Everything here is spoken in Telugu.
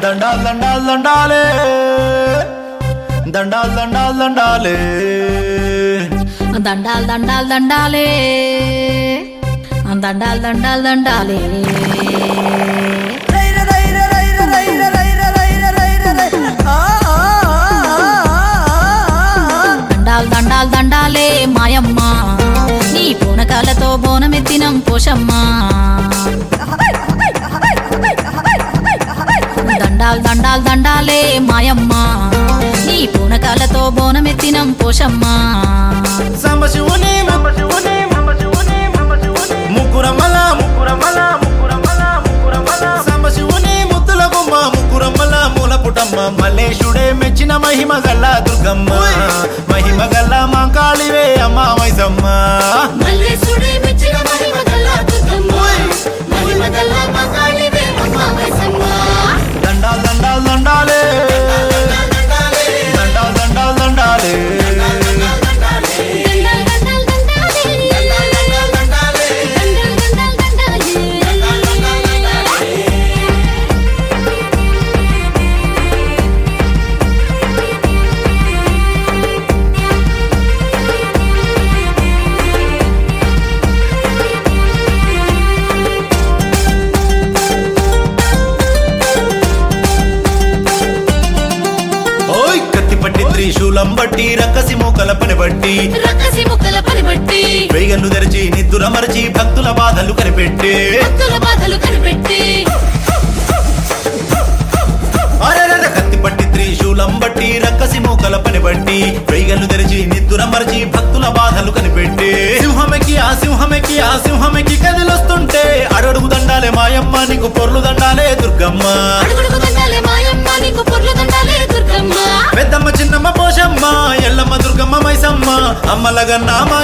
దండాలు దండాలు దండాలే దండాలు దండాలు దండాలే దండాలు దండాలు దండాలే దండాలు దండాలు దండాలే దండాలు దండాలు దండాలే మాయమ్మ నీ పూనకాలతో బోనమెత్తినం పోషమ్మ దండాలు దండాలు దండాలే మాయమ్మ నీ పూనకాలతో బోనమెత్తినం పోషమ్మ సంబశివుని ముక్కురమ్మల సంబశివుని ముద్దుల గుమ్మ ముక్కురమ్మల మూల పుటమ్మ మల్లేశుడే మెచ్చిన మహిమ గల్ల దుర్గమ్మ మహిమ గల్ల మాంకాళివే అమ్మ మైసమ్మ మల్లేశుడే మెచ్చిన మహిమ గల్ల దుర్గమ్మ మహిమ గల్ల మాంకాళివే అమ్మ మైసమ్మ దండాలు దండాలు దండాలే దండాలు దండాలు దండాలే త్రిశూలం బట్టి రక్కసి మూకల పని బట్టి వేగన్ను తెరిచి నిద్దుర మరచి భక్తుల బాధలు కనిపెట్టి కత్తి పట్టి త్రిశూలం బట్టి రక్కసి మూకల పని బట్టి వేగన్ను తెరిచి నిద్దుర మరచి భక్తుల బాధలు కనిపెట్టి సింహమెకి కదిలొస్తుంటే అడుగు దండాలే మాయమ్మ నీకు పొర్లు దండాలే దుర్గమ్మ పెద్దమ్మ చిన్నమ్మ పోషమ్మ ఎల్లమ్మ దుర్గమ్మ మైసమ్మ అమ్మలగన్న